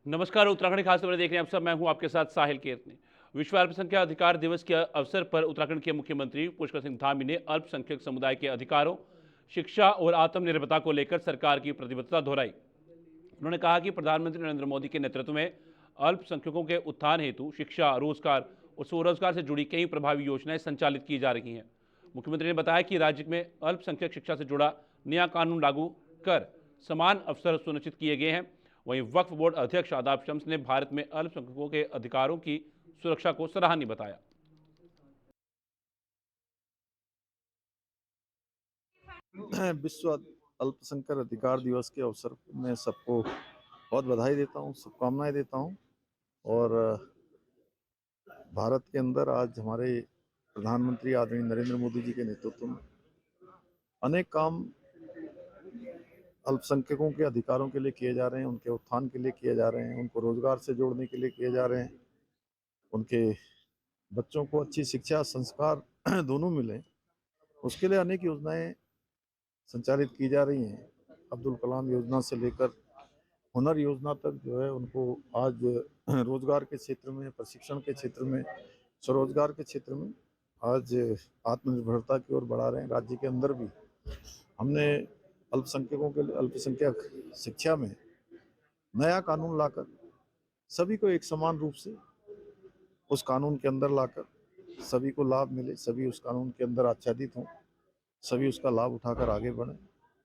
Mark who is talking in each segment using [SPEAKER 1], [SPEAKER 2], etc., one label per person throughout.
[SPEAKER 1] नमस्कार, उत्तराखंड की खास खबरें देख रहे हैं आप सब। मैं हूं आपके साथ साहिल केतने। विश्व अल्पसंख्यक अधिकार दिवस के अवसर पर उत्तराखंड के मुख्यमंत्री पुष्कर सिंह धामी ने अल्पसंख्यक समुदाय के अधिकारों, शिक्षा और आत्मनिर्भरता को लेकर सरकार की प्रतिबद्धता दोहराई। उन्होंने कहा कि प्रधानमंत्री नरेंद्र मोदी के नेतृत्व में अल्पसंख्यकों के उत्थान हेतु शिक्षा, रोजगार और स्वरोजगार से जुड़ी कई प्रभावी योजनाएं संचालित की जा रही हैं। मुख्यमंत्री ने बताया कि राज्य में अल्पसंख्यक शिक्षा से जुड़ा नया कानून लागू कर समान अवसर सुनिश्चित किए गए हैं। वहीं वक्फ बोर्ड अध्यक्ष आदाब शम्स ने भारत में अल्पसंख्यकों के अधिकारों की सुरक्षा को सराहनीय बताया।
[SPEAKER 2] विश्व अल्पसंख्यक अधिकार दिवस के अवसर में सबको बहुत बधाई देता हूँ, शुभकामनाएं देता हूँ। और भारत के अंदर आज हमारे प्रधानमंत्री आदरणीय नरेंद्र मोदी जी के नेतृत्व में अनेक काम अल्पसंख्यकों के अधिकारों के लिए किए जा रहे हैं, उनके उत्थान के लिए किए जा रहे हैं, उनको रोजगार से जोड़ने के लिए किए जा रहे हैं, उनके बच्चों को अच्छी शिक्षा संस्कार दोनों मिले, उसके लिए अनेक योजनाएं संचालित की जा रही हैं। अब्दुल कलाम योजना से लेकर हुनर योजना तक जो है उनको आज रोजगार के क्षेत्र में, प्रशिक्षण के क्षेत्र में, स्वरोजगार के क्षेत्र में आज आत्मनिर्भरता की ओर बढ़ा रहे हैं। राज्य के अंदर भी हमने अल्पसंख्यकों के लिए अल्पसंख्यक शिक्षा में नया कानून लाकर सभी को एक समान रूप से उस कानून के अंदर लाकर सभी को लाभ मिले, सभी उस कानून के अंदर आच्छादित हों, सभी उसका लाभ उठाकर आगे बढ़ें।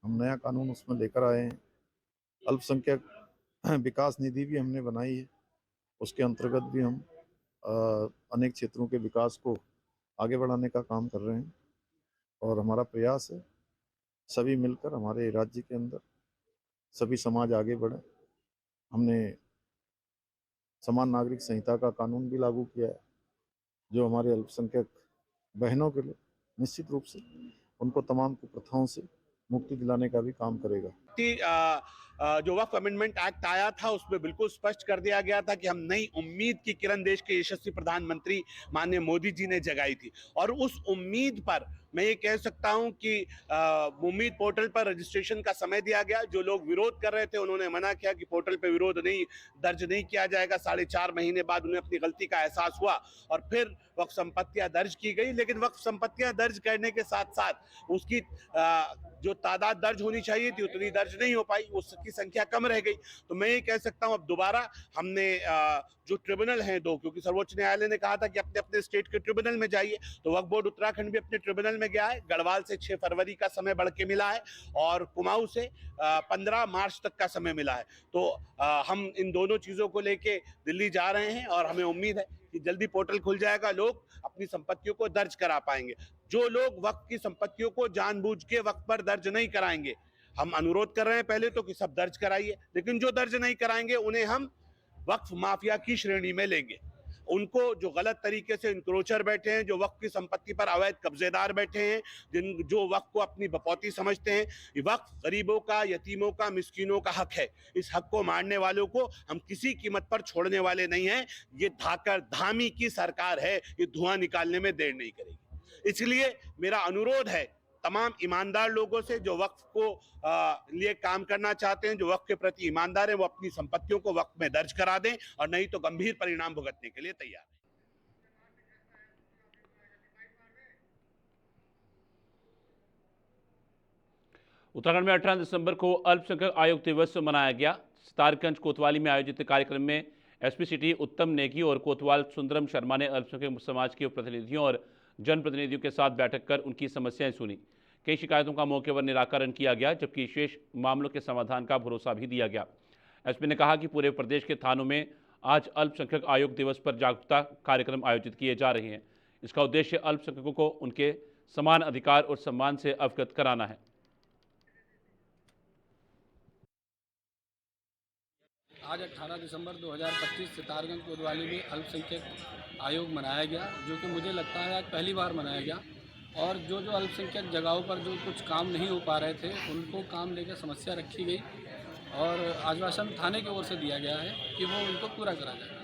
[SPEAKER 2] हम नया कानून उसमें लेकर आए हैं। अल्पसंख्यक विकास निधि भी हमने बनाई है, उसके अंतर्गत भी हम अनेक क्षेत्रों के विकास को आगे बढ़ाने का काम कर रहे हैं। और हमारा प्रयास है सभी मिलकर हमारे राज्य के अंदर सभी समाज आगे बढ़े। हमने समान नागरिक संहिता का कानून भी लागू किया है, जो हमारे अल्पसंख्यक बहनों के लिए निश्चित रूप से उनको तमाम कुप्रथाओं से मुक्ति दिलाने का भी काम करेगा।
[SPEAKER 3] जो वक्फ अमेंडमेंट एक्ट आया था उसमें बिल्कुल स्पष्ट कर दिया गया था कि हम नई उम्मीद की किरण देश के यशस्वी प्रधानमंत्री माननीय मोदी जी ने जगाई थी। और उस उम्मीद पर मैं ये कह सकता हूं कि उम्मीद पोर्टल पर रजिस्ट्रेशन का समय दिया गया। जो लोग विरोध कर रहे थे उन्होंने मना किया कि पोर्टल पे विरोध नहीं दर्ज नहीं किया जाएगा। 4.5 महीने बाद उन्हें अपनी गलती का एहसास हुआ और फिर वक्फ संपत्तियां दर्ज की गई। लेकिन वक्फ संपत्तियां दर्ज करने के साथ साथ उसकी जो तादाद दर्ज होनी चाहिए थी उतनी दर्ज नहीं हो पाई, उसकी संख्या कम रह गई। तो मैं ये कह सकता हूं अब दोबारा हमने जो ट्रिब्यूनल हैं दो, क्योंकि सर्वोच्च न्यायालय ने कहा था कि अपने अपने स्टेट के ट्रिब्यूनल में जाइए, तो वक्फ बोर्ड उत्तराखंड भी अपने ट्रिब्यूनल में गया है। गढ़वाल से 6 फरवरी का समय बढ़ के मिला है और कुमाऊं से 15 मार्च तक का समय मिला है। तो हम इन दोनों चीजों को लेके दिल्ली जा रहे हैं और हमें उम्मीद है कि जल्दी पोर्टल खुल जाएगा, लोग अपनी संपत्तियों को दर्ज करा पाएंगे। जो लोग वक्फ की संपत्तियों को जानबूझ के वक्त पर दर्ज नहीं कराएंगे, हम अनुरोध कर रहे हैं पहले तो कि सब दर्ज कराइए, लेकिन जो दर्ज नहीं कराएंगे उन्हें हम वक्फ माफिया की श्रेणी में लेंगे। उनको जो गलत तरीके से इंक्रोचर बैठे हैं, जो वक्फ की संपत्ति पर अवैध कब्जेदार बैठे हैं, जो वक्फ को अपनी बपौती समझते हैं। वक्फ गरीबों का, यतीमों का, मिस्कीनों का हक है। इस हक को मारने वालों को हम किसी कीमत पर छोड़ने वाले नहीं हैं। ये धाकर धामी की सरकार है, ये धुआं निकालने में देर नहीं करेगी। इसलिए मेरा अनुरोध है तमाम ईमानदार लोगों से, जो वक्फ को लिए काम करना चाहते हैं, जो वक्फ के प्रति ईमानदार हैं, वो अपनी संपत्तियों को वक्फ में दर्ज करा दें, और नहीं तो गंभीर परिणाम भुगतने के लिए तैयार हैं।
[SPEAKER 1] उत्तराखंड में 18 दिसंबर को अल्पसंख्यक आयोग दिवस मनाया गया। सितारगंज कोतवाली में आयोजित कार्यक्रम में एसपी सिटी उत्तम नेगी और कोतवाल सुंदरम शर्मा ने अल्पसंख्यक समाज के प्रतिनिधियों और जनप्रतिनिधियों के साथ बैठक कर उनकी समस्याएं सुनी। कई शिकायतों का मौके पर निराकरण किया गया, जबकि शेष मामलों के समाधान का भरोसा भी दिया गया। एसपी ने कहा कि पूरे प्रदेश के थानों में आज अल्पसंख्यक आयोग दिवस पर जागरूकता कार्यक्रम आयोजित किए जा रहे हैं। इसका उद्देश्य अल्पसंख्यकों को उनके समान अधिकार और सम्मान से अवगत कराना है।
[SPEAKER 4] आज 18 दिसंबर 2025 सितारगंज कोतवाली में अल्पसंख्यक आयोग मनाया गया, जो कि मुझे लगता है आज पहली बार मनाया गया। और जो अल्पसंख्यक जगहों पर जो कुछ काम नहीं हो पा रहे थे, उनको काम लेकर समस्या रखी गई और आश्वासन थाने की ओर से दिया गया है कि वो उनको पूरा करा जाएगा।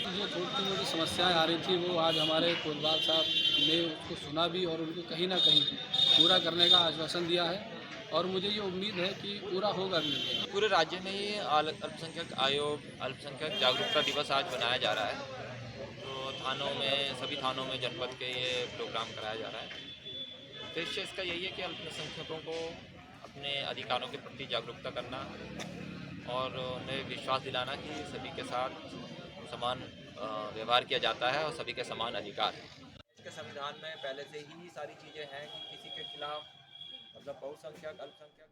[SPEAKER 4] जो छोटी मोटी समस्याएं आ रही थी, वो आज हमारे कोतवाल साहब ने उसको सुना भी और उनको कहीं ना कहीं पूरा करने का आश्वासन दिया है। और मुझे ये उम्मीद है कि पूरा होगा भी।
[SPEAKER 5] पूरे राज्य में ये अल्पसंख्यक आयोग अल्पसंख्यक जागरूकता दिवस आज मनाया जा रहा है। तो थानों में सभी थानों में जनपद के ये प्रोग्राम कराया जा रहा है। उद्देश्य इसका यही है कि अल्पसंख्यकों को अपने अधिकारों के प्रति जागरूकता करना और उन्हें विश्वास दिलाना कि सभी के साथ समान व्यवहार किया जाता है और सभी के समान अधिकार हैं। इसके संविधान में पहले से ही सारी चीज़ें हैं कि किसी के खिलाफ मतलब बहुसंख्यक अल्पसंख्यक।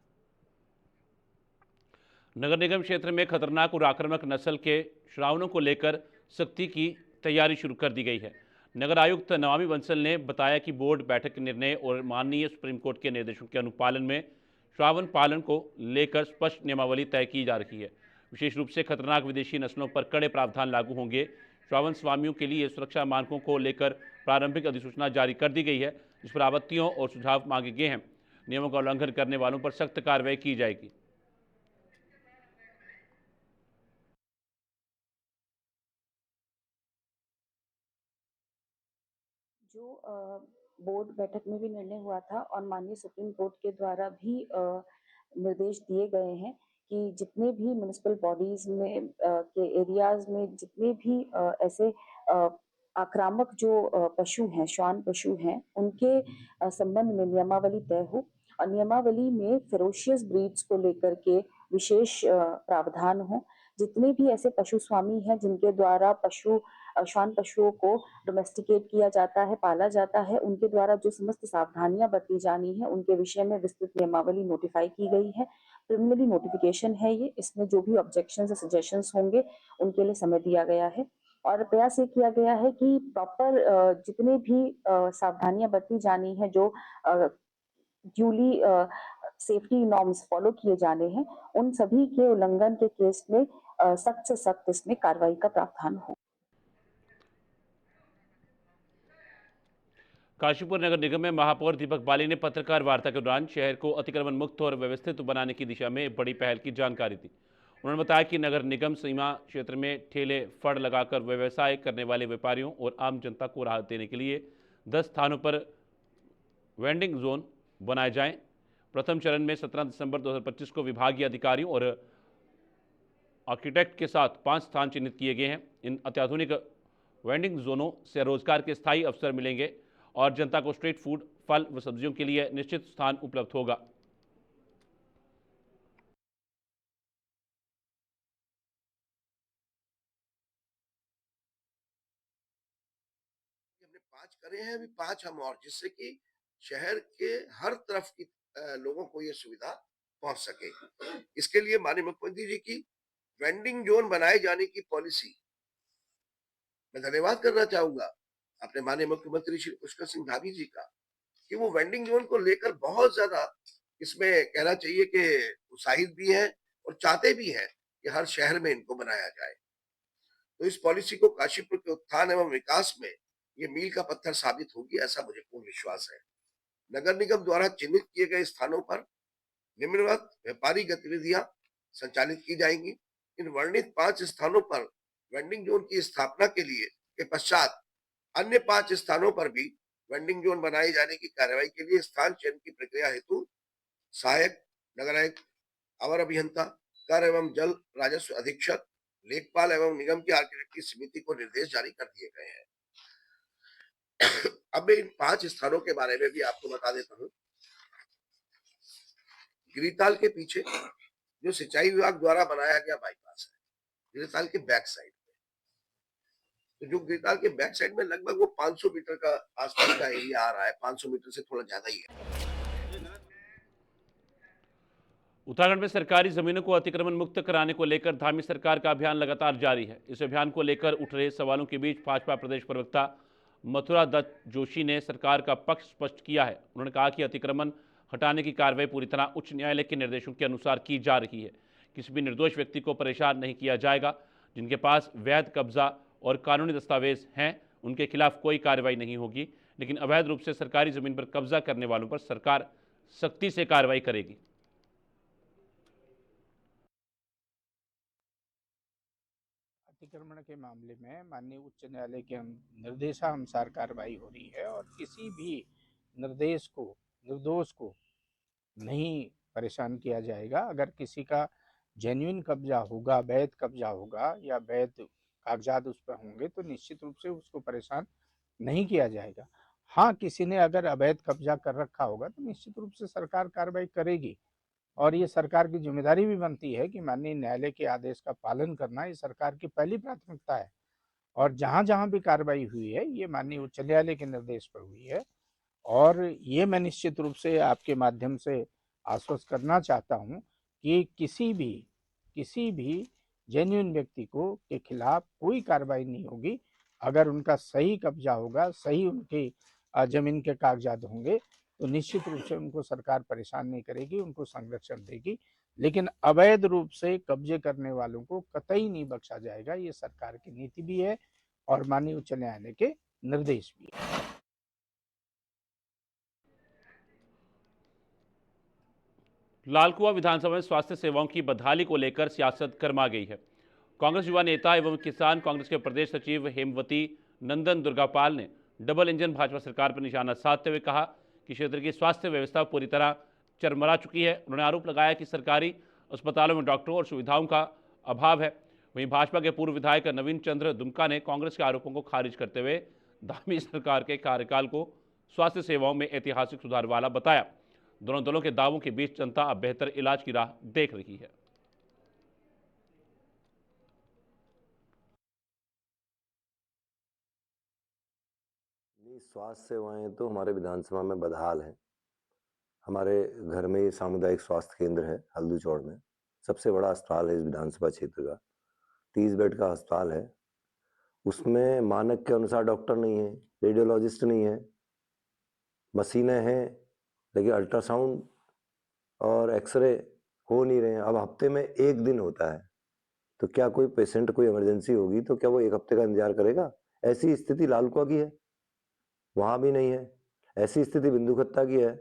[SPEAKER 1] नगर निगम क्षेत्र में खतरनाक और आक्रामक नस्ल के श्रावणों को लेकर सख्ती की तैयारी शुरू कर दी गई है। नगर आयुक्त नमामि बंसल ने बताया कि बोर्ड बैठक के निर्णय और माननीय सुप्रीम कोर्ट के निर्देशों के अनुपालन में श्रावण पालन को लेकर स्पष्ट नियमावली तय की जा रही है। विशेष रूप से खतरनाक विदेशी नस्लों पर कड़े प्रावधान लागू होंगे। श्रावण स्वामियों के लिए सुरक्षा मानकों को लेकर प्रारंभिक अधिसूचना जारी कर दी गई है, जिस पर आपत्तियों और सुझाव मांगे गए हैं। नियमों का उल्लंघन करने वालों पर सख्त कार्रवाई की जाएगी।
[SPEAKER 6] जो बोर्ड बैठक में भी निर्णय हुआ था और माननीय सुप्रीम कोर्ट के द्वारा भी निर्देश दिए गए हैं कि जितने भी म्युनिसिपल बॉडीज में के एरियाज में जितने भी ऐसे आक्रामक जो पशु हैं, श्वान पशु हैं, उनके संबंध में नियमावली तय हो और नियमावली में फेरोशियस ब्रीड्स को लेकर के विशेष प्रावधान हो। जितने भी ऐसे पशु स्वामी हैं जिनके द्वारा श्वान पशुओं को डोमेस्टिकेट किया जाता है, पाला जाता है, उनके द्वारा जो समस्त सावधानियां बरती जानी है उनके विषय में विस्तृत नियमावली नोटिफाई की गई है। प्रिलिमिनरी नोटिफिकेशन है ये, इसमें जो भी ऑब्जेक्शंस और सजेशंस होंगे उनके लिए समय दिया गया है और प्रयास ये किया गया है कि प्रॉपर जितने भी सावधानियां बरती जानी है, जो ड्यूली सेफ्टी नॉर्म्स फॉलो किए जाने हैं, उन सभी के उल्लंघन के केस में सख्त से सख्त इसमें कार्रवाई का प्रावधान हो।
[SPEAKER 1] काशीपुर नगर निगम में महापौर दीपक बाली ने पत्रकार वार्ता के दौरान शहर को अतिक्रमण मुक्त और व्यवस्थित बनाने की दिशा में बड़ी पहल की जानकारी दी। उन्होंने बताया कि नगर निगम सीमा क्षेत्र में ठेले फड़ लगाकर व्यवसाय करने वाले व्यापारियों और आम जनता को राहत देने के लिए 10 स्थानों पर वेंडिंग जोन बनाए जाएं। प्रथम चरण में 17 दिसंबर 2025 को विभागीय अधिकारियों और आर्किटेक्ट के साथ 5 स्थान चिन्हित किए गए हैं। इन अत्याधुनिक वेंडिंग जोनों से रोजगार के स्थायी अवसर मिलेंगे और जनता को स्ट्रीट फूड, फल व सब्जियों के लिए निश्चित स्थान उपलब्ध होगा।
[SPEAKER 7] हमने 5 करे हैं, अभी 5 हम और, जिससे कि शहर के हर तरफ की लोगों को ये सुविधा पहुंच सके। इसके लिए माननीय मुख्यमंत्री जी की वेंडिंग जोन बनाए जाने की पॉलिसी मैं धन्यवाद करना चाहूंगा अपने माननीय मुख्यमंत्री श्री पुष्कर सिंह धामी जी का, कि वो वेंडिंग जोन को लेकर बहुत ज्यादा इसमें कहना चाहिए कि उत्साहित भी है और चाहते भी हैं कि हर शहर में इनको बनाया जाए। तो इस पॉलिसी को काशीपुर के उत्थान एवं विकास में ये मील का पत्थर साबित होगी, ऐसा मुझे पूर्ण विश्वास है। नगर निगम द्वारा चिन्हित किए गए स्थानों पर निम्नवत व्यापारिक गतिविधियां संचालित की जाएंगी। इन वर्णित 5 स्थानों पर वेंडिंग जोन की स्थापना के पश्चात अन्य 5 स्थानों पर भी वेंडिंग जोन बनाए जाने की कार्रवाई के लिए स्थान चयन की प्रक्रिया हेतु सहायक नगर आयुक्त, अवर अभियंता, कर एवं जल राजस्व अधीक्षक, लेखपाल एवं निगम की आर्किटेक्ट की समिति को निर्देश जारी कर दिए गए हैं। अब मैं इन 5 स्थानों के बारे में भी आपको बता देता हूँ। गिरिताल के पीछे जो सिंचाई विभाग द्वारा बनाया गया बाईपास है, गिरिताल के बैक साइड में, तो जो गिरिताल के बैक साइड में लगभग वो 500 मीटर का आसपास का एरिया आ रहा है, 500 मीटर से थोड़ा ज्यादा ही है।
[SPEAKER 1] उत्तराखंड में सरकारी जमीनों को अतिक्रमण मुक्त कराने को लेकर धामी सरकार का अभियान लगातार जारी है। इस अभियान को लेकर उठ रहे सवालों के बीच भाजपा प्रदेश प्रवक्ता मथुरा दत्त जोशी ने सरकार का पक्ष स्पष्ट किया है। उन्होंने कहा कि अतिक्रमण हटाने की कार्रवाई पूरी तरह उच्च न्यायालय के निर्देशों के अनुसार की जा रही है। किसी भी निर्दोष व्यक्ति को परेशान नहीं किया जाएगा। जिनके पास वैध कब्जा और कानूनी दस्तावेज हैं उनके खिलाफ कोई कार्रवाई नहीं होगी, लेकिन अवैध रूप से सरकारी जमीन पर कब्जा करने वालों पर सरकार सख्ती से कार्रवाई करेगी।
[SPEAKER 8] अतिक्रमण के मामले में माननीय उच्च न्यायालय के निर्देशानुसार कार्रवाई हो रही है और किसी भी निर्दोष को नहीं परेशान किया जाएगा। अगर किसी का जेन्युइन कब्जा होगा, वैध कब्जा होगा या वैध कागजात उस पर होंगे तो निश्चित रूप से उसको परेशान नहीं किया जाएगा। हाँ, किसी ने अगर अवैध कब्जा कर रखा होगा तो निश्चित रूप से सरकार कार्रवाई करेगी और ये सरकार की जिम्मेदारी भी बनती है कि माननीय न्यायालय के आदेश का पालन करना ये सरकार की पहली प्राथमिकता है। और जहाँ-जहाँ भी कार्रवाई हुई है ये माननीय उच्च न्यायालय के निर्देश पर हुई है और ये मैं निश्चित रूप से आपके माध्यम से आश्वस्त करना चाहता हूँ कि किसी भी जेन्युइन व्यक्ति को के खिलाफ कोई कार्रवाई नहीं होगी। अगर उनका सही कब्जा होगा, सही उनकी जमीन के कागजात होंगे तो निश्चित रूप से उनको सरकार परेशान नहीं करेगी, उनको संरक्षण देगी। लेकिन अवैध रूप से कब्जे करने वालों को कतई नहीं बख्शा जाएगा। ये सरकार की नीति भी है और माननीय उच्च न्यायालय के निर्देश भी है।
[SPEAKER 1] लालकुआं विधानसभा में स्वास्थ्य सेवाओं की बदहाली को लेकर सियासत गर्मा गई है। कांग्रेस युवा नेता एवं किसान कांग्रेस के प्रदेश सचिव हेमवती नंदन दुर्गापाल ने डबल इंजन भाजपा सरकार पर निशाना साधते हुए कहा कि क्षेत्र की स्वास्थ्य व्यवस्था पूरी तरह चरमरा चुकी है। उन्होंने आरोप लगाया कि सरकारी अस्पतालों में डॉक्टरों और सुविधाओं का अभाव है। वहीं भाजपा के पूर्व विधायक नवीन चंद्र दुमका ने कांग्रेस के आरोपों को खारिज करते हुए धामी सरकार के कार्यकाल को स्वास्थ्य सेवाओं में ऐतिहासिक सुधार वाला बताया। दोनों दलों के दावों के बीच जनता अब बेहतर इलाज की राह देख रही है।
[SPEAKER 9] स्वास्थ्य सेवाएं तो हमारे विधानसभा में बदहाल हैं। हमारे घर में ये सामुदायिक स्वास्थ्य केंद्र है हल्दू चौड़ में, सबसे बड़ा अस्पताल है इस विधानसभा क्षेत्र का, 30 बेड का अस्पताल है। उसमें मानक के अनुसार डॉक्टर नहीं है, रेडियोलॉजिस्ट नहीं है, मशीनें हैं लेकिन अल्ट्रासाउंड और एक्सरे हो नहीं रहे हैं। अब हफ्ते में एक दिन होता है तो क्या कोई पेशेंट कोई इमरजेंसी होगी तो क्या वो एक हफ्ते का इंतजार करेगा? ऐसी स्थिति लालकुआं की है, वहां भी नहीं है। ऐसी स्थिति बिंदुखत्ता की है।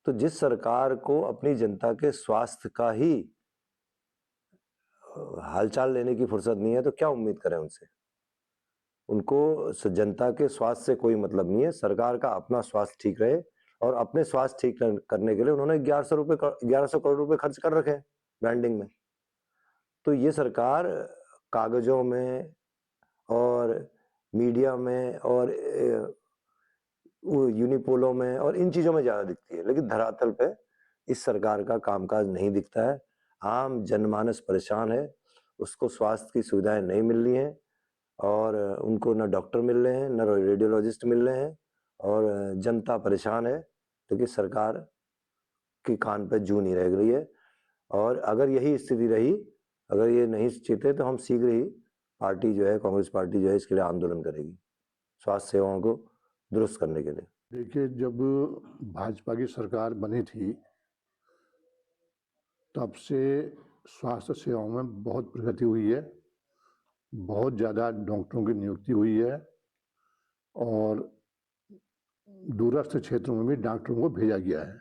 [SPEAKER 9] तो जिस सरकार को अपनी जनता के स्वास्थ्य का ही हालचाल लेने की फुर्सत नहीं है तो क्या उम्मीद करें उनसे? उनको जनता के स्वास्थ्य से कोई मतलब नहीं है। सरकार का अपना स्वास्थ्य ठीक रहे और अपने स्वास्थ्य ठीक करने के लिए उन्होंने 1100 करोड़ रुपए खर्च कर रखे हैं ब्रांडिंग में। तो ये सरकार कागजों में और मीडिया में और यूनिपोलो में और इन चीजों में ज्यादा दिखती है, लेकिन धरातल पे इस सरकार का कामकाज नहीं दिखता है। आम जनमानस परेशान है, उसको स्वास्थ्य की सुविधाएं नहीं मिल रही हैं और उनको न डॉक्टर मिल रहे हैं न रेडियोलॉजिस्ट मिल रहे हैं और जनता परेशान है क्योंकि सरकार की कान पे जू नहीं रह रही है। और अगर यही स्थिति रही, अगर ये नहीं जीते तो हम शीघ्र ही पार्टी जो है, कांग्रेस पार्टी जो है, इसके लिए आंदोलन करेगी स्वास्थ्य सेवाओं को दुरुस्त करने के लिए।
[SPEAKER 10] देखिए, जब भाजपा की सरकार बनी थी तब से स्वास्थ्य सेवाओं में बहुत प्रगति हुई है, बहुत ज़्यादा डॉक्टरों की नियुक्ति हुई है और दूरस्थ क्षेत्रों में भी डॉक्टरों को भेजा गया है।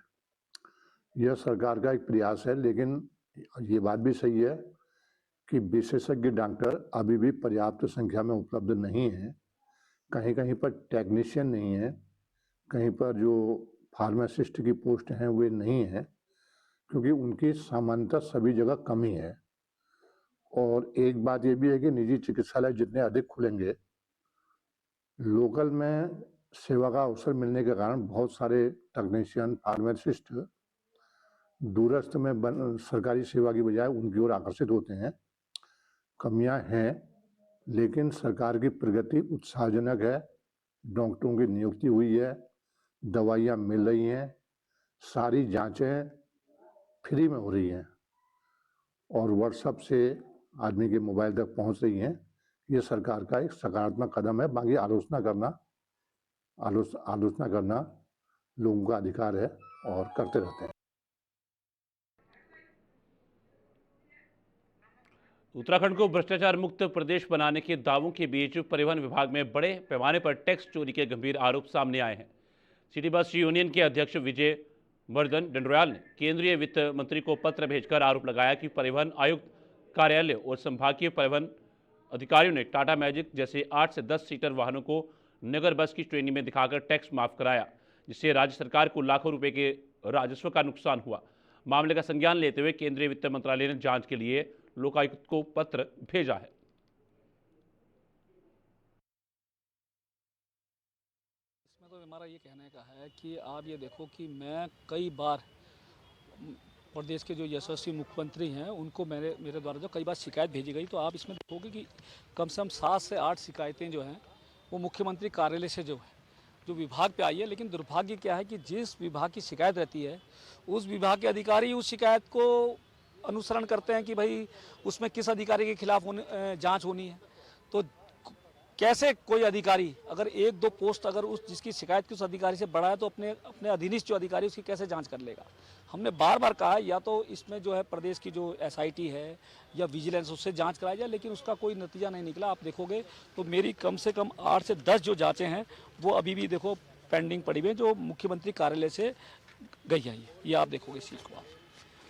[SPEAKER 10] यह सरकार का एक प्रयास है, लेकिन ये बात भी सही है कि विशेषज्ञ डॉक्टर अभी भी पर्याप्त संख्या में उपलब्ध नहीं है। कहीं कहीं पर टेक्नीशियन नहीं है, कहीं पर जो फार्मासिस्ट की पोस्ट हैं वे नहीं है, क्योंकि उनकी सामान्यतः सभी जगह कमी है। और एक बात ये भी है कि निजी चिकित्सालय जितने अधिक खुलेंगे, लोकल में सेवा का अवसर मिलने के कारण बहुत सारे टेक्नीशियन, फार्मासिस्ट दूरस्थ में सरकारी सेवा की बजाय उनकी ओर आकर्षित होते हैं। कमियां हैं, लेकिन सरकार की प्रगति उत्साहजनक है। डॉक्टरों की नियुक्ति हुई है, दवाइयाँ मिल रही हैं, सारी जांचें फ्री में हो रही हैं और व्हाट्सएप से आदमी के मोबाइल तक पहुंच रही हैं। ये सरकार का एक सकारात्मक कदम है। बाकी आलोचना करना लोगों का अधिकार है और करते रहते हैं।
[SPEAKER 1] उत्तराखंड को भ्रष्टाचार मुक्त प्रदेश बनाने के दावों के बीच परिवहन विभाग में बड़े पैमाने पर टैक्स चोरी के गंभीर आरोप सामने आए हैं। सिटी बस यूनियन के अध्यक्ष विजय वर्धन डंडोयाल ने केंद्रीय वित्त मंत्री को पत्र भेजकर आरोप लगाया कि परिवहन आयुक्त कार्यालय और संभागीय परिवहन अधिकारियों ने टाटा मैजिक जैसे 8 से 10 सीटर वाहनों को नगर बस की श्रेणी में दिखाकर टैक्स माफ कराया, जिससे राज्य सरकार को लाखों रुपए के राजस्व का नुकसान हुआ। मामले का संज्ञान लेते हुए केंद्रीय वित्त मंत्रालय ने जांच के लिए लोकायुक्त को पत्र भेजा है।
[SPEAKER 4] इसमें तो हमारा ये कहने का है कि आप ये देखो कि मैं कई बार प्रदेश के जो यशस्वी मुख्यमंत्री हैं उनको मेरे द्वारा जो कई बार शिकायत भेजी गई, तो आप इसमें देखोगे कि कम से कम 7 से 8 शिकायतें जो हैं वो मुख्यमंत्री कार्यालय से जो विभाग पे आई है। लेकिन दुर्भाग्य क्या है कि जिस विभाग की शिकायत रहती है उस विभाग के अधिकारी उस शिकायत को अनुसरण करते हैं कि भाई उसमें किस अधिकारी के खिलाफ जांच होनी है। तो कैसे कोई अधिकारी अगर 1-2 पोस्ट अगर उस जिसकी शिकायत की उस अधिकारी से बढ़ा है तो अपने अधीनस्थ जो अधिकारी उसकी कैसे जांच कर लेगा। हमने बार बार कहा है या तो इसमें जो है प्रदेश की जो SIT है या विजिलेंस उससे जांच कराई जाए, लेकिन उसका कोई नतीजा नहीं निकला। आप देखोगे तो मेरी कम से कम 8 से 10 जो जांचें हैं वो अभी भी देखो पेंडिंग पड़ी हुई है, जो मुख्यमंत्री कार्यालय से गई है। ये आप देखोगे इस चीज़ को। आप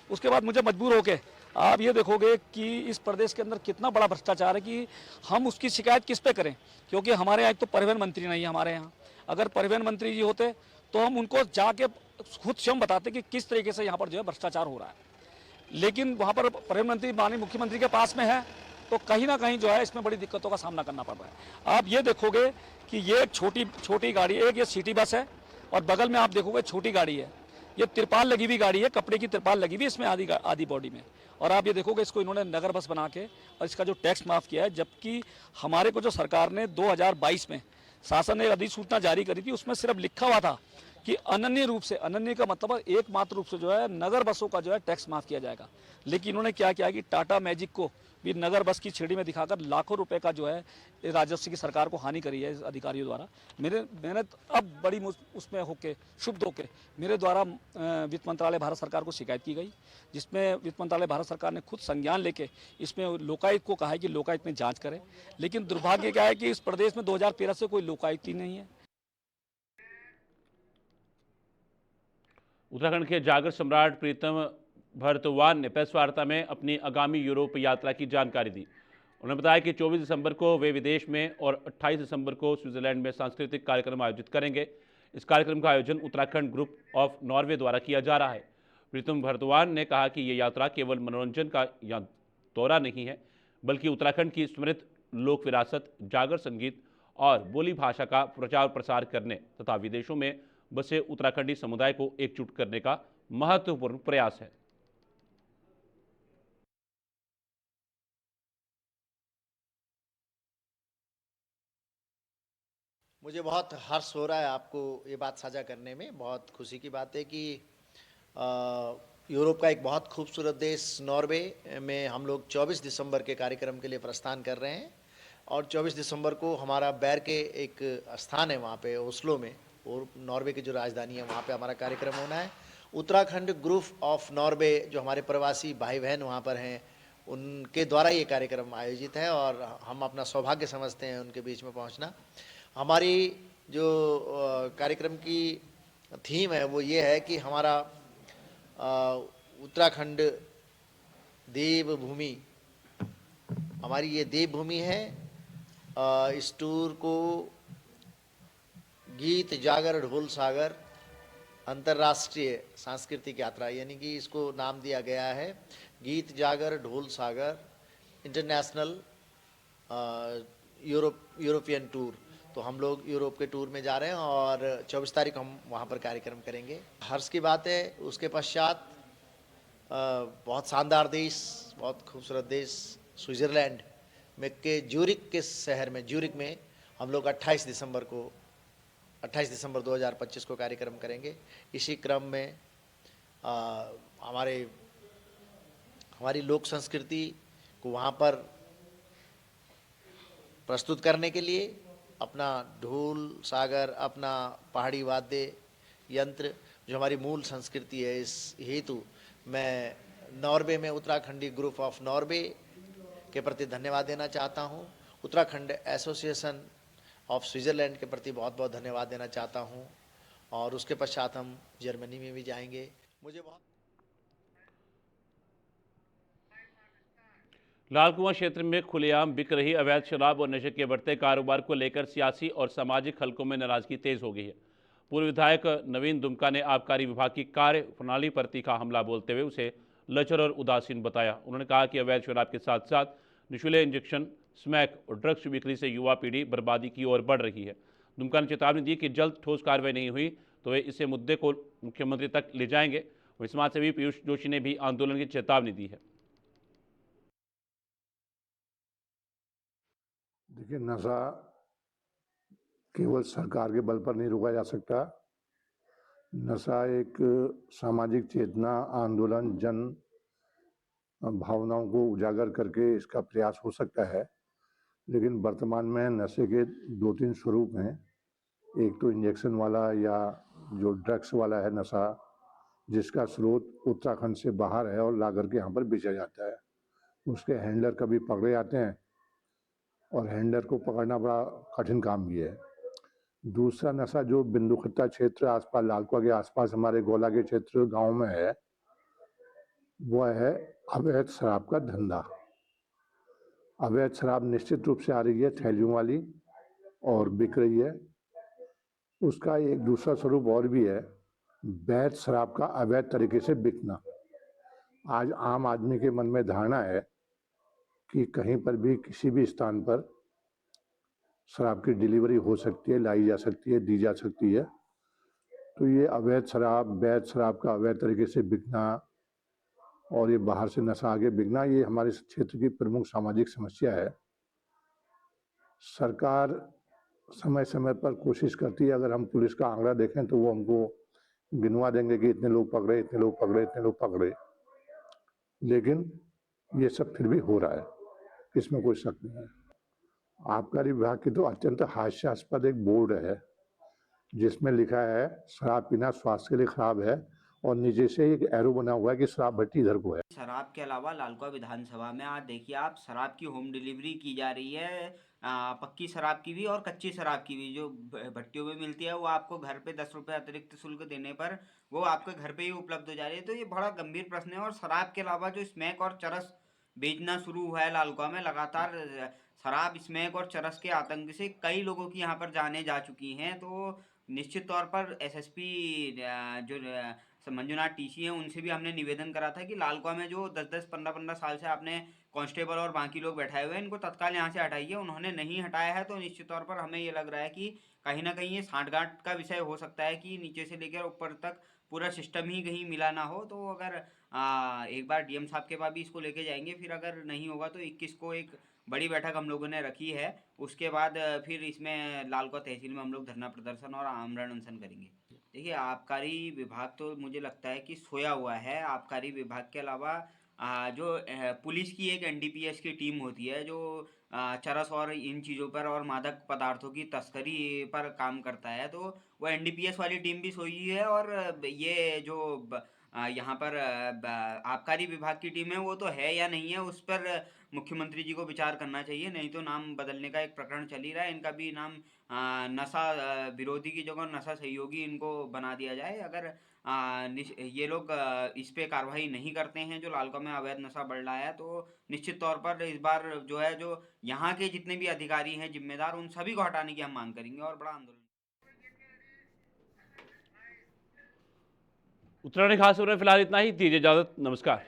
[SPEAKER 4] उसके बाद मुझे मजबूर होकर आप ये देखोगे कि इस प्रदेश के अंदर कितना बड़ा भ्रष्टाचार है कि हम उसकी शिकायत किस पे करें, क्योंकि हमारे यहाँ एक तो परिवहन मंत्री नहीं है। हमारे यहाँ अगर परिवहन मंत्री जी होते तो हम उनको जाके खुद स्वयं बताते कि किस तरीके से यहाँ पर जो है भ्रष्टाचार हो रहा है, लेकिन वहाँ पर परिवहन मंत्री माननीय मुख्यमंत्री के पास में है, तो कहीं ना कहीं जो है इसमें बड़ी दिक्कतों का सामना करना पड़ रहा है। आप ये देखोगे कि ये एक छोटी गाड़ी, एक ये सिटी बस है और बगल में आप देखोगे छोटी गाड़ी है, ये तिरपाल लगी हुई गाड़ी है, कपड़े की तिरपाल लगी हुई इसमें आधी बॉडी में। और आप ये देखोगे इसको इन्होंने नगर बस बना के और इसका जो टैक्स माफ़ किया है, जबकि हमारे को जो सरकार ने 2022 में शासन ने अधिसूचना जारी करी थी उसमें सिर्फ लिखा हुआ था कि अनन्य रूप से, अनन्य का मतलब एकमात्र रूप से जो है नगर बसों का जो है टैक्स माफ़ किया जाएगा। लेकिन इन्होंने क्या किया कि टाटा मैजिक को भी नगर बस की छेड़ी में दिखाकर लाखों रुपए का जो है राजस्व की सरकार को हानि करी है इस अधिकारियों द्वारा। मैंने अब बड़ी उसमें होके शुभ होके मेरे द्वारा वित्त मंत्रालय भारत सरकार को शिकायत की गई, जिसमें वित्त मंत्रालय भारत सरकार ने खुद संज्ञान लेके इसमें लोकायुक्त को कहा है कि लोकायुक्त में जांच करे। लेकिन दुर्भाग्य क्या है कि इस प्रदेश में 2013 से कोई लोकायुक्त ही नहीं है।
[SPEAKER 1] उत्तराखंड के जागर सम्राट प्रीतम भरतवान ने प्रेस वार्ता में अपनी आगामी यूरोप यात्रा की जानकारी दी। उन्होंने बताया कि 24 दिसंबर को वे विदेश में और 28 दिसंबर को स्विट्जरलैंड में सांस्कृतिक कार्यक्रम आयोजित करेंगे। इस कार्यक्रम का आयोजन उत्तराखंड ग्रुप ऑफ नॉर्वे द्वारा किया जा रहा है। प्रीतम भरतवान ने कहा कि ये यात्रा केवल मनोरंजन का दौरा नहीं है, बल्कि उत्तराखंड की समृद्ध लोक विरासत, जागर संगीत और बोली भाषा का प्रचार प्रसार करने तथा विदेशों में बसे उत्तराखंडी समुदाय को एकजुट करने का महत्वपूर्ण प्रयास है।
[SPEAKER 11] मुझे बहुत हर्ष हो रहा है आपको ये बात साझा करने में। बहुत खुशी की बात है कि यूरोप का एक बहुत खूबसूरत देश नॉर्वे में हम लोग 24 दिसंबर के कार्यक्रम के लिए प्रस्थान कर रहे हैं। और 24 दिसंबर को हमारा बैर के एक स्थान है वहाँ पे ओस्लो में, और नॉर्वे की जो राजधानी है वहाँ पे हमारा कार्यक्रम होना है। उत्तराखंड ग्रुप ऑफ नॉर्वे जो हमारे प्रवासी भाई बहन वहाँ पर हैं उनके द्वारा ये कार्यक्रम आयोजित है और हम अपना सौभाग्य समझते हैं उनके बीच में पहुँचना। हमारी जो कार्यक्रम की थीम है वो ये है कि हमारा उत्तराखंड देवभूमि, हमारी ये देवभूमि है। इस टूर को गीत जागर ढोल सागर अंतर्राष्ट्रीय सांस्कृतिक यात्रा, यानी कि इसको नाम दिया गया है गीत जागर ढोल सागर इंटरनेशनल यूरोपियन टूर। तो हम लोग यूरोप के टूर में जा रहे हैं और 24 तारीख हम वहाँ पर कार्यक्रम करेंगे। हर्ष की बात है। उसके पश्चात बहुत शानदार देश, बहुत खूबसूरत देश स्विट्ज़रलैंड में के ज्यूरिक के शहर में, ज्यूरिक में हम लोग 28 दिसंबर 2025 को कार्यक्रम करेंगे। इसी क्रम में हमारी लोक संस्कृति को वहाँ पर प्रस्तुत करने के लिए अपना ढोल सागर, अपना पहाड़ी वाद्य यंत्र जो हमारी मूल संस्कृति है, इस हेतु मैं नॉर्वे में उत्तराखंडी ग्रुप ऑफ नॉर्वे के प्रति धन्यवाद देना चाहता हूँ। उत्तराखंड एसोसिएशन ऑफ स्विट्ज़रलैंड के प्रति बहुत बहुत धन्यवाद देना चाहता हूँ। और उसके पश्चात हम जर्मनी में भी जाएंगे। मुझे बहुत
[SPEAKER 1] लाल कुआं क्षेत्र में खुलेआम बिक रही अवैध शराब और नशे के बढ़ते कारोबार को लेकर सियासी और सामाजिक हलकों में नाराजगी तेज हो गई है। पूर्व विधायक नवीन दुमका ने आबकारी विभाग की कार्य प्रणाली पर तीखा हमला बोलते हुए उसे लचर और उदासीन बताया। उन्होंने कहा कि अवैध शराब के साथ साथ नशीले इंजेक्शन, स्मैक और ड्रग्स बिक्री से युवा पीढ़ी बर्बादी की ओर बढ़ रही है। दुमका ने चेतावनी दी कि जल्द ठोस कार्रवाई नहीं हुई तो वे इसे मुद्दे को मुख्यमंत्री तक ले जाएंगे। वहीं समाजसेवी पीयूष जोशी ने भी आंदोलन की चेतावनी दी है।
[SPEAKER 10] देखिए, नशा केवल सरकार के बल पर नहीं रोका जा सकता। नशा एक सामाजिक चेतना, आंदोलन, जन भावनाओं को उजागर करके इसका प्रयास हो सकता है। लेकिन वर्तमान में नशे के 2-3 स्वरूप हैं। एक तो इंजेक्शन वाला या जो ड्रग्स वाला है नशा, जिसका स्रोत उत्तराखंड से बाहर है और ला करके यहाँ पर बेचा जाता है। उसके हैंडलर कभी पकड़े जाते हैं और हैंडलर को पकड़ना बड़ा कठिन काम भी है। दूसरा नशा जो बिंदुखत्ता क्षेत्र आसपास, लालकुआ के आसपास, हमारे गोला के क्षेत्र गांव में है, वह है अवैध शराब का धंधा। अवैध शराब निश्चित रूप से आ रही है थैलियों वाली और बिक रही है। उसका एक दूसरा स्वरूप और भी है, वैध शराब का अवैध तरीके से बिकना। आज आम आदमी के मन में धारणा है कि कहीं पर भी किसी भी स्थान पर शराब की डिलीवरी हो सकती है, लाई जा सकती है, दी जा सकती है। तो ये अवैध शराब, वैध शराब का अवैध तरीके से बिकना और ये बाहर से नशा आगे बिकना, ये हमारे क्षेत्र की प्रमुख सामाजिक समस्या है। सरकार समय समय पर कोशिश करती है। अगर हम पुलिस का आंकड़ा देखें तो वो हमको गिनवा देंगे कि इतने लोग पकड़े, इतने लोग पकड़े, इतने लोग पकड़े। लेकिन ये सब फिर भी हो रहा है, इसमें कोई शक नहीं है। आबकारी विभाग की तो अत्यंत हास्यास्पद एक बोर्ड है जिसमें लिखा है शराब पीना स्वास्थ्य के लिए खराब है और नीचे से एक एरो बना हुआ है कि शराब भट्टी इधर को है।
[SPEAKER 12] शराब के अलावा लालकुआ विधानसभा में आज देखिए आप, शराब की होम डिलीवरी की जा रही है। पक्की शराब की भी और कच्ची शराब की भी जो भट्टियों में मिलती है, वो आपको घर पे 10 रुपये अतिरिक्त शुल्क देने पर वो आपके घर पे ही उपलब्ध हो जा रही है। तो ये बड़ा गंभीर प्रश्न है। और शराब के अलावा जो स्मैक और चरस बेचना शुरू हुआ है लालकुआ में, लगातार शराब, स्मैक और चरस के आतंक से कई लोगों की यहाँ पर जानें जा चुकी हैं। तो निश्चित तौर पर एसएसपी जो मंजुनाथ टीसी हैं, उनसे भी हमने निवेदन करा था कि लालकुआ में जो 10-10, 15-15 साल से आपने कांस्टेबल और बाकी लोग बैठाए हुए हैं, इनको तत्काल यहाँ से हटाइए। उन्होंने नहीं हटाया है तो निश्चित तौर पर हमें ये लग रहा है कि कहीं ना कहीं ये सांठगांठ का विषय हो सकता है कि नीचे से लेकर ऊपर तक पूरा सिस्टम ही कहीं मिला ना हो। तो अगर एक बार डीएम साहब के पास भी इसको लेके जाएंगे, फिर अगर नहीं होगा तो 21 को एक बड़ी बैठक हम लोगों ने रखी है। उसके बाद फिर इसमें लालकुआ तहसील में हम लोग धरना प्रदर्शन और आमरण अनशन करेंगे। देखिए, आबकारी विभाग तो मुझे लगता है कि सोया हुआ है। आबकारी विभाग के अलावा जो पुलिस की एक एनडीपीएस की टीम होती है जो चरस और इन चीज़ों पर और मादक पदार्थों की तस्करी पर काम करता है, तो वो एनडीपीएस वाली टीम भी सोई है। और ये जो यहाँ पर आबकारी विभाग की टीम है, वो तो है या नहीं है, उस पर मुख्यमंत्री जी को विचार करना चाहिए। नहीं तो नाम बदलने का एक प्रकरण चल ही रहा है। इनका भी नाम नशा विरोधी की जगह नशा सहयोगी इनको बना दिया जाए। अगर ये लोग इस पे कार्रवाई नहीं करते हैं, जो लालकुआ में अवैध नशा बढ़ रहा है, तो निश्चित तौर पर इस बार जो है, जो यहाँ के जितने भी अधिकारी हैं जिम्मेदार, उन सभी को हटाने की हम मांग करेंगे और बड़ा आंदोलन।
[SPEAKER 1] उत्तराखंड खास खबर में फिलहाल इतना ही। दीजिए इजाजत, नमस्कार।